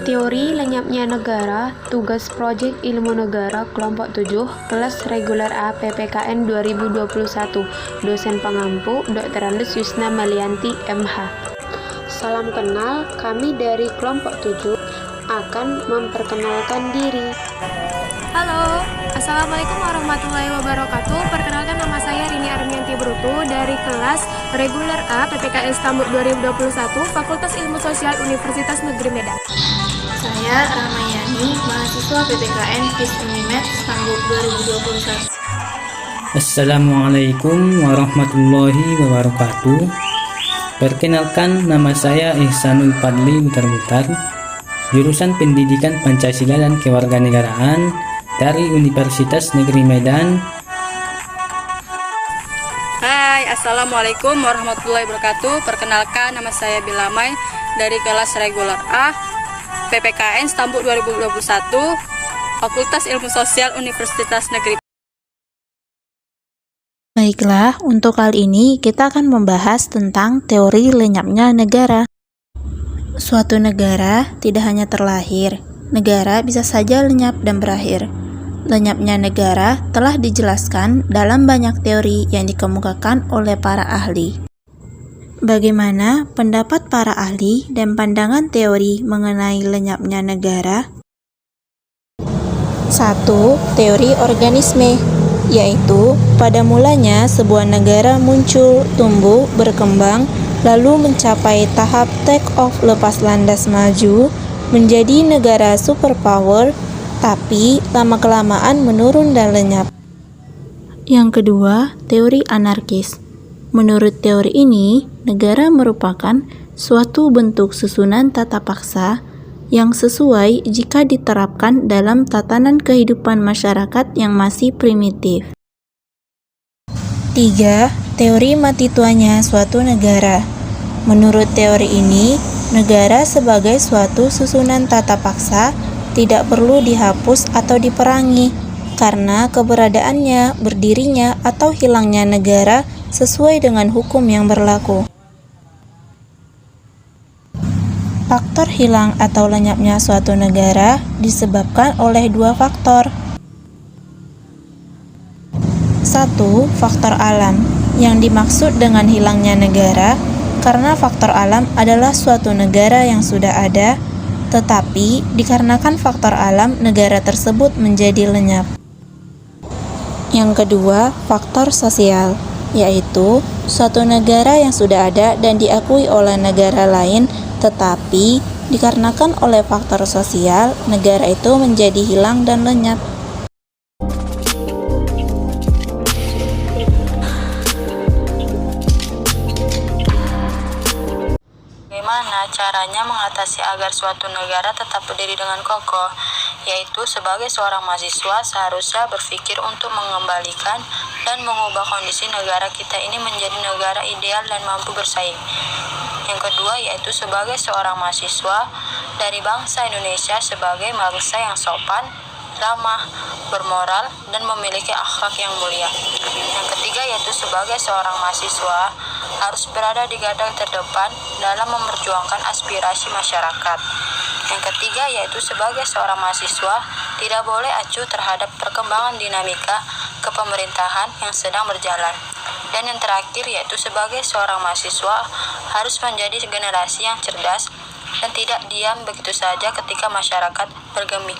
Teori lenyapnya negara, tugas proyek ilmu negara kelompok 7, kelas reguler A PPKN 2021, dosen pengampu Dr. Andes Yusna Malianti MH. Salam kenal, kami dari kelompok 7 akan memperkenalkan diri. Halo, Assalamualaikum warahmatullahi wabarakatuh. Perkenalkan, nama saya Rini Armianti Brutu dari kelas reguler A PPKN Stambuk 2021, Fakultas Ilmu Sosial Universitas Negeri Medan. Saya Ramayani, mahasiswa PPKN FIS Unimed Stambuk 2021. Assalamualaikum warahmatullahi wabarakatuh. Perkenalkan, nama saya Ihsanul Fadli Mutar-Mutar, jurusan Pendidikan Pancasila dan Kewarganegaraan dari Universitas Negeri Medan. Hai, Assalamualaikum warahmatullahi wabarakatuh. Perkenalkan, nama saya Bilamai dari kelas reguler A PPKN Stambuk 2021, Fakultas Ilmu Sosial Universitas Negeri. Baiklah, untuk kali ini kita akan membahas tentang teori lenyapnya negara. Suatu negara tidak hanya terlahir, negara bisa saja lenyap dan berakhir. Lenyapnya negara telah dijelaskan dalam banyak teori yang dikemukakan oleh para ahli. Bagaimana pendapat para ahli dan pandangan teori mengenai lenyapnya negara? 1. Teori organisme, yaitu pada mulanya sebuah negara muncul, tumbuh, berkembang, lalu mencapai tahap take off lepas landas maju, menjadi negara superpower, tapi lama-kelamaan menurun dan lenyap. Yang kedua, teori anarkis. Menurut teori ini, negara merupakan suatu bentuk susunan tata paksa yang sesuai jika diterapkan dalam tatanan kehidupan masyarakat yang masih primitif. 3. Teori mati tuanya suatu negara. Menurut teori ini, negara sebagai suatu susunan tata paksa tidak perlu dihapus atau diperangi, karena keberadaannya, berdirinya, atau hilangnya negara sesuai dengan hukum yang berlaku. Faktor hilang atau lenyapnya suatu negara disebabkan oleh dua faktor. 1. Faktor alam. Yang dimaksud dengan hilangnya negara, karena faktor alam adalah suatu negara yang sudah ada, tetapi dikarenakan faktor alam, negara tersebut menjadi lenyap. Yang kedua, faktor sosial, yaitu suatu negara yang sudah ada dan diakui oleh negara lain, tetapi dikarenakan oleh faktor sosial, negara itu menjadi hilang dan lenyap. Bagaimana caranya mengatasi agar suatu negara tetap berdiri dengan kokoh? Yaitu sebagai seorang mahasiswa seharusnya berpikir untuk mengembalikan dan mengubah kondisi negara kita ini menjadi negara ideal dan mampu bersaing. Yang kedua, yaitu sebagai seorang mahasiswa dari bangsa Indonesia sebagai bangsa yang sopan, ramah, bermoral, dan memiliki akhlak yang mulia. Yang ketiga, yaitu sebagai seorang mahasiswa harus berada di garda terdepan dalam memperjuangkan aspirasi masyarakat. Yang ketiga, yaitu sebagai seorang mahasiswa tidak boleh acuh terhadap perkembangan dinamika kepemerintahan yang sedang berjalan. Dan yang terakhir, yaitu sebagai seorang mahasiswa harus menjadi generasi yang cerdas dan tidak diam begitu saja ketika masyarakat bergeming.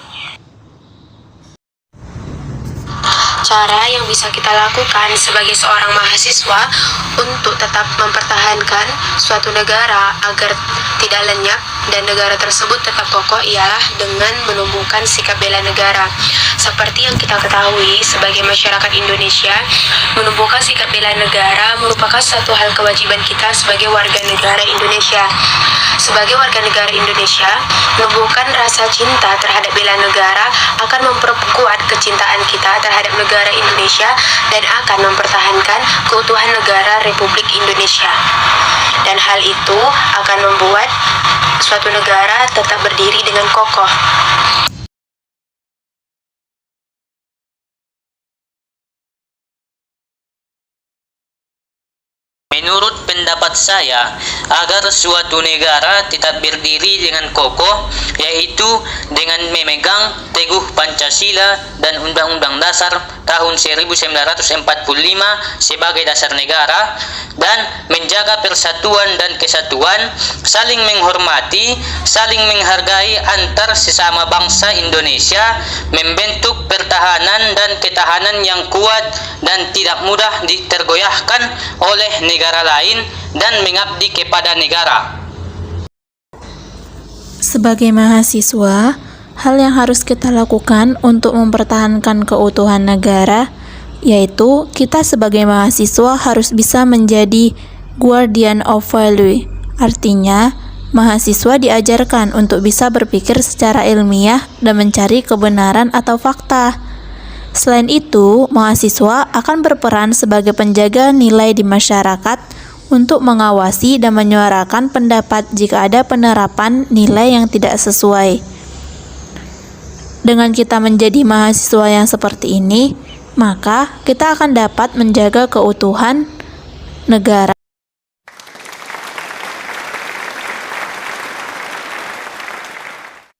Cara yang bisa kita lakukan sebagai seorang mahasiswa untuk tetap mempertahankan suatu negara agar tidak lenyap dan negara tersebut tetap kokoh ialah dengan menumbuhkan sikap bela negara. Seperti yang kita ketahui sebagai masyarakat Indonesia, menumbuhkan sikap bela negara merupakan satu hal kewajiban kita sebagai warga negara Indonesia. Sebagai warga negara Indonesia, menumbuhkan rasa cinta terhadap bela negara akan memperkuat kecintaan kita terhadap negara Indonesia dan akan mempertahankan keutuhan negara Republik Indonesia. Dan hal itu akan membuat suatu negara tetap berdiri dengan kokoh. Menurut pendapat saya agar suatu negara tetap berdiri dengan kokoh, yaitu dengan memegang teguh Pancasila dan Undang-Undang Dasar tahun 1945 sebagai dasar negara, dan menjaga persatuan dan kesatuan, saling menghormati, saling menghargai antar sesama bangsa Indonesia, membentuk pertahanan dan ketahanan yang kuat dan tidak mudah ditergoyahkan oleh negara lain, dan mengabdi kepada negara. Sebagai mahasiswa, hal yang harus kita lakukan untuk mempertahankan keutuhan negara, yaitu kita sebagai mahasiswa harus bisa menjadi guardian of value. Artinya, mahasiswa diajarkan untuk bisa berpikir secara ilmiah dan mencari kebenaran atau fakta. Selain itu, mahasiswa akan berperan sebagai penjaga nilai di masyarakat untuk mengawasi dan menyuarakan pendapat jika ada penerapan nilai yang tidak sesuai. Dengan kita menjadi mahasiswa yang seperti ini, maka kita akan dapat menjaga keutuhan negara